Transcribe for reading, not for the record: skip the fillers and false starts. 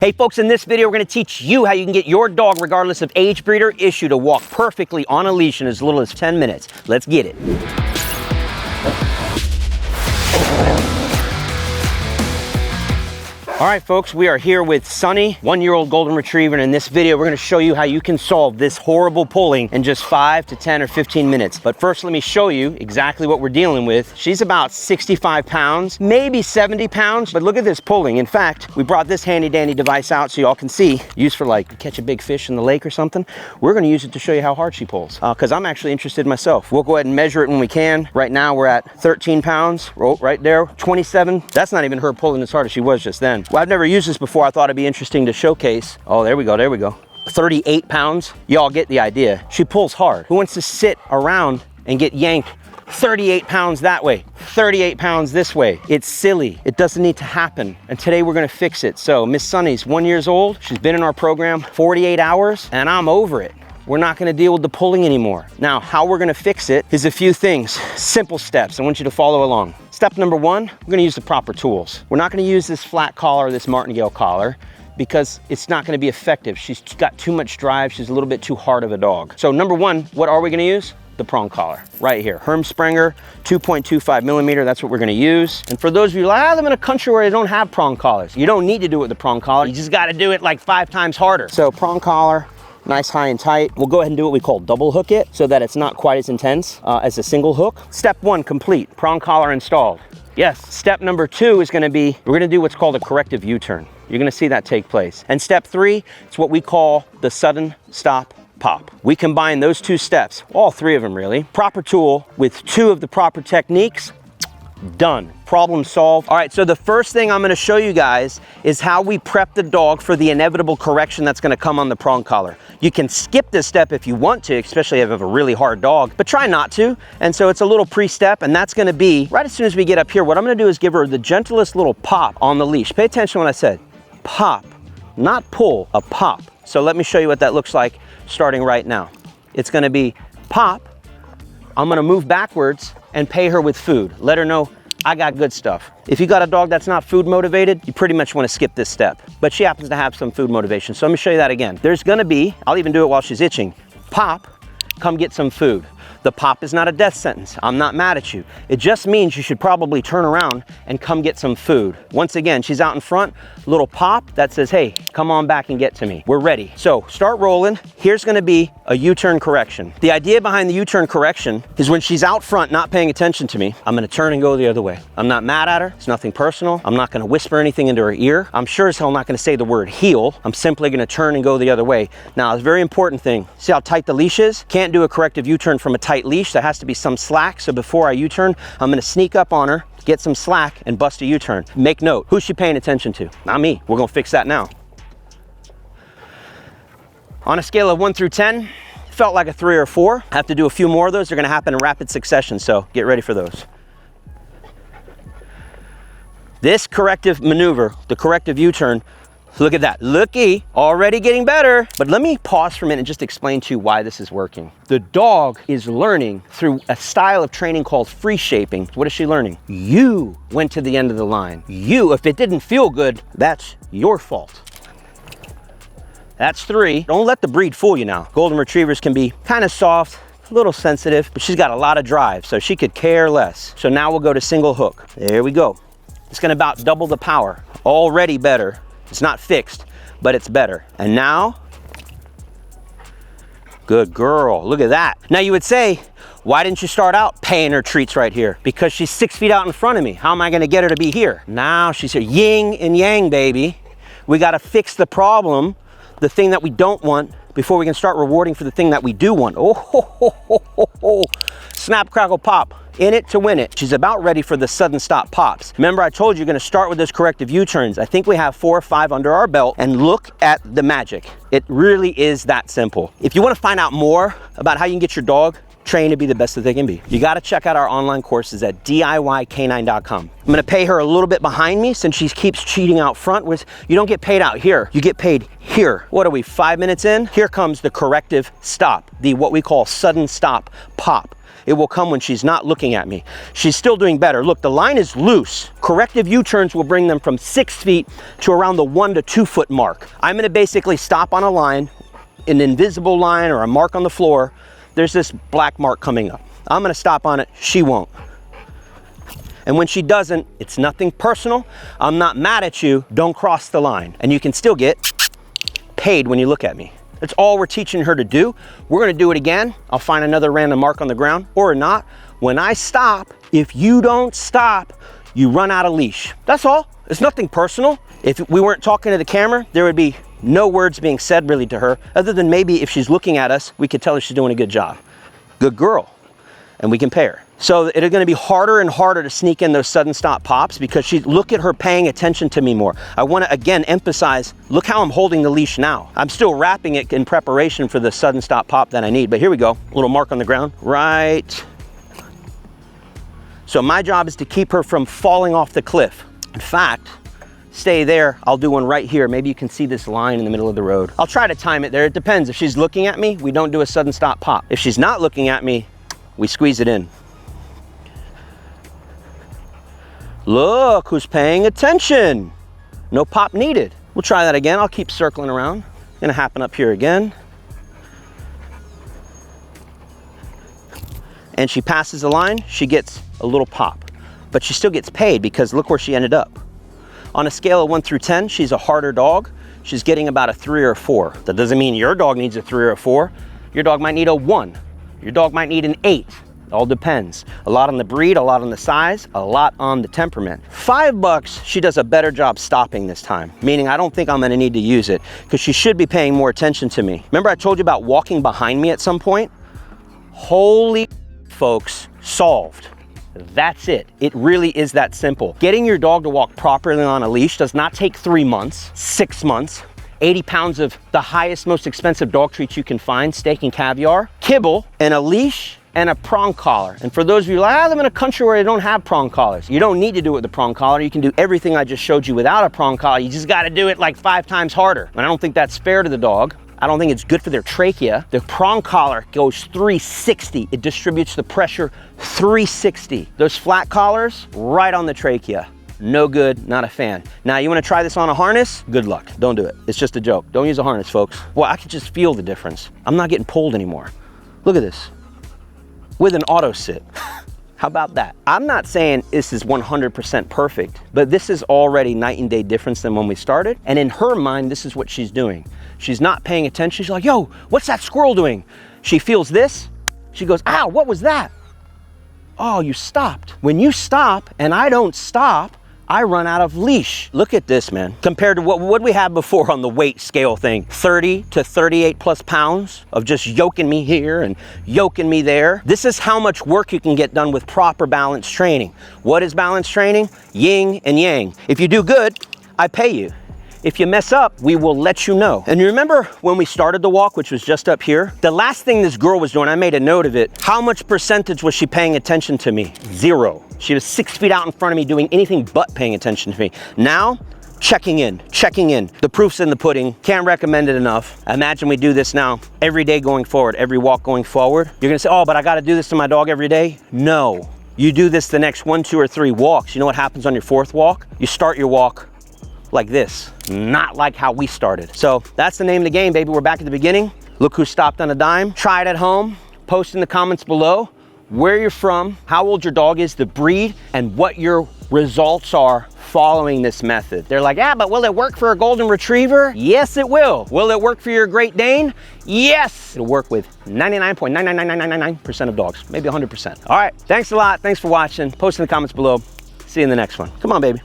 Hey folks, in this video we're going to teach you how you can get your dog, regardless of age, breed, or issue, to walk perfectly on a leash in as little as 10 minutes. Let's get it. All right folks, we are here with Sunny, 1-year-old golden retriever, and in this video we're going to show you how you can solve this horrible pulling in just 5 to 10 or 15 minutes. But first let me show you exactly what we're dealing with. She's about 65 pounds, maybe 70 pounds, but look at this pulling. In fact, we brought this handy dandy device out so y'all can see, used for like catch a big fish in the lake or something. We're going to use it to show you how hard she pulls, because I'm actually interested myself. We'll go ahead and measure it when we can. Right now we're at 13 pounds, right there, 27. That's not even her pulling as hard as she was just then. Well, I've never used this before. I thought it'd be interesting to showcase. Oh, there we go, there we go. 38 pounds. Y'all get the idea. She pulls hard. Who wants to sit around and get yanked 38 pounds that way, 38 pounds this way? It's silly. It doesn't need to happen. And today we're gonna fix it. So Miss Sunny's 1 year old. She's been in our program 48 hours and I'm over it. We're not gonna deal with the pulling anymore. Now, how we're gonna fix it is a few things, simple steps. I want you to follow along. Step number one, we're gonna use the proper tools. We're not gonna use this flat collar, this martingale collar, because it's not gonna be effective. She's got too much drive. She's a little bit too hard of a dog. So number one, what are we gonna use? The prong collar, right here. Herm Sprenger, 2.25 millimeter, that's what we're gonna use. And for those of you like, I live in a country where they don't have prong collars. You don't need to do it with the prong collar. You just gotta do it like 5 times harder. So prong collar, nice high and tight. We'll go ahead and do what we call double hook it so that it's not quite as intense as a single hook. Step one complete, prong collar installed. Yes, step number two is gonna be, we're gonna do what's called a corrective U-turn. You're gonna see that take place. And step three, it's what we call the sudden stop pop. We combine those two steps, all three of them really. Proper tool with two of the proper techniques, done. Problem solved. All right, so the first thing I'm gonna show you guys is how we prep the dog for the inevitable correction that's gonna come on the prong collar. You can skip this step if you want to, especially if you have a really hard dog, but try not to. And so it's a little pre-step, and that's gonna be, right as soon as we get up here, what I'm gonna do is give her the gentlest little pop on the leash. Pay attention when I said pop, not pull, a pop. So let me show you what that looks like starting right now. It's gonna be pop. I'm gonna move backwards and pay her with food. Let her know I got good stuff. If you got a dog that's not food motivated, you pretty much want to skip this step. But she happens to have some food motivation. So let me show you that again. There's gonna be, I'll even do it while she's itching. Pop, come get some food. The pop is not a death sentence. I'm not mad at you. It just means you should probably turn around and come get some food. Once again, she's out in front, little pop that says, hey, come on back and get to me. We're ready. So start rolling. Here's gonna be a U-turn correction. The idea behind the U-turn correction is when she's out front not paying attention to me, I'm gonna turn and go the other way. I'm not mad at her. It's nothing personal. I'm not gonna whisper anything into her ear. I'm sure as hell not gonna say the word heel. I'm simply gonna turn and go the other way. Now, it's a very important thing. See how tight the leash is? Can't do a corrective U-turn from a tight leash. There has to be some slack. So before I U-turn, I'm gonna sneak up on her, get some slack, and bust a U-turn. Make note, who's she paying attention to? Not me. We're gonna fix that now. On a scale of 1 through 10, felt like a 3 or 4. I have to do a few more of those. They're gonna happen in rapid succession, so get ready for those. This corrective maneuver, the corrective U-turn, look at that, looky, already getting better. But let me pause for a minute and just explain to you why this is working. The dog is learning through a style of training called free shaping. What is she learning? You went to the end of the line. You, if it didn't feel good, that's your fault. That's 3. Don't let the breed fool you now. Golden retrievers can be kind of soft, a little sensitive, but she's got a lot of drive, so she could care less. So now we'll go to single hook. There we go. It's gonna about double the power. Already better. It's not fixed, but it's better. And now, good girl, look at that. Now you would say, why didn't you start out paying her treats right here? Because she's 6 feet out in front of me. How am I gonna get her to be here? Now she's here, yin and yang, baby. We gotta fix the problem, the thing that we don't want, before we can start rewarding for the thing that we do want. Oh, ho, ho, ho, ho, ho. Snap, crackle, pop. In it to win it. She's about ready for the sudden stop pops. Remember, I told you you're gonna start with those corrective U-turns. I think we have 4 or 5 under our belt, and look at the magic. It really is that simple. If you wanna find out more about how you can get your dog trained to be the best that they can be, you gotta check out our online courses at DIYcanine.com. I'm gonna pay her a little bit behind me since she keeps cheating out front. With you don't get paid out here, you get paid here. What are we, 5 minutes in? Here comes the corrective stop, the what we call sudden stop pop. It will come when she's not looking at me. She's still doing better. Look, the line is loose. Corrective U-turns will bring them from 6 feet to around the 1 to 2 foot mark. I'm gonna basically stop on a line, an invisible line or a mark on the floor. There's this black mark coming up. I'm gonna stop on it, she won't. And when she doesn't, it's nothing personal. I'm not mad at you, don't cross the line. And you can still get paid when you look at me. That's all we're teaching her to do. We're gonna do it again. I'll find another random mark on the ground or not. When I stop, if you don't stop, you run out of leash. That's all. It's nothing personal. If we weren't talking to the camera, there would be no words being said really to her, other than maybe if she's looking at us, we could tell her she's doing a good job. Good girl. And we can pay her. So it's gonna be harder and harder to sneak in those sudden stop pops because look at her paying attention to me more. I wanna again emphasize, look how I'm holding the leash now. I'm still wrapping it in preparation for the sudden stop pop that I need, but here we go. A little mark on the ground, right. So my job is to keep her from falling off the cliff. In fact, stay there, I'll do one right here. Maybe you can see this line in the middle of the road. I'll try to time it there, it depends. If she's looking at me, we don't do a sudden stop pop. If she's not looking at me, we squeeze it in. Look who's paying attention. No pop needed. We'll try that again. I'll keep circling around. Gonna happen up here again. And she passes the line, she gets a little pop. But she still gets paid because look where she ended up. On a scale of 1 through 10, she's a harder dog. She's getting about a 3 or a 4. That doesn't mean your dog needs a 3 or a 4. Your dog might need a 1. Your dog might need an 8. It all depends. A lot on the breed, a lot on the size, a lot on the temperament. $5, she does a better job stopping this time, meaning I don't think I'm gonna need to use it because she should be paying more attention to me. Remember I told you about walking behind me at some point? Holy folks, solved. That's it. It really is that simple. Getting your dog to walk properly on a leash does not take 3 months, 6 months. 80 pounds of the highest, most expensive dog treats you can find, steak and caviar, kibble, and a leash, and a prong collar. And for those of you like, I live in a country where they don't have prong collars. You don't need to do it with the prong collar. You can do everything I just showed you without a prong collar. You just gotta do it like 5 times harder. And I don't think that's fair to the dog. I don't think it's good for their trachea. The prong collar goes 360. It distributes the pressure 360. Those flat collars, right on the trachea. No good, not a fan. Now you wanna try this on a harness? Good luck, don't do it. It's just a joke. Don't use a harness, folks. Well, I can just feel the difference. I'm not getting pulled anymore. Look at this, with an auto sit. How about that? I'm not saying this is 100% perfect, but this is already night and day difference than when we started. And in her mind, this is what she's doing. She's not paying attention. She's like, yo, what's that squirrel doing? She feels this. She goes, ow, what was that? Oh, you stopped. When you stop and I don't stop, I run out of leash. Look at this, man. Compared to what we had before on the weight scale thing, 30 to 38 plus pounds of just yoking me here and yoking me there. This is how much work you can get done with proper balance training. What is balance training? Yin and yang. If you do good, I pay you. If you mess up, we will let you know. And you remember when we started the walk, which was just up here? The last thing this girl was doing, I made a note of it. How much percentage was she paying attention to me? 0. She was 6 feet out in front of me doing anything but paying attention to me. Now, checking in. The proof's in the pudding. Can't recommend it enough. Imagine we do this now every day going forward, every walk going forward. You're gonna say, oh, but I gotta do this to my dog every day? No. You do this the next 1, 2, or 3 walks. You know what happens on your 4th walk? You start your walk like this, not like how we started. So that's the name of the game, baby. We're back at the beginning. Look who stopped on a dime. Try it at home. Post in the comments below where you're from, how old your dog is, the breed, and what your results are following this method. They're like, yeah, but will it work for a golden retriever? Yes, it will. Will it work for your Great Dane? Yes. It'll work with 99.99999% of dogs, maybe 100%. All right, thanks a lot. Thanks for watching. Post in the comments below. See you in the next one. Come on, baby.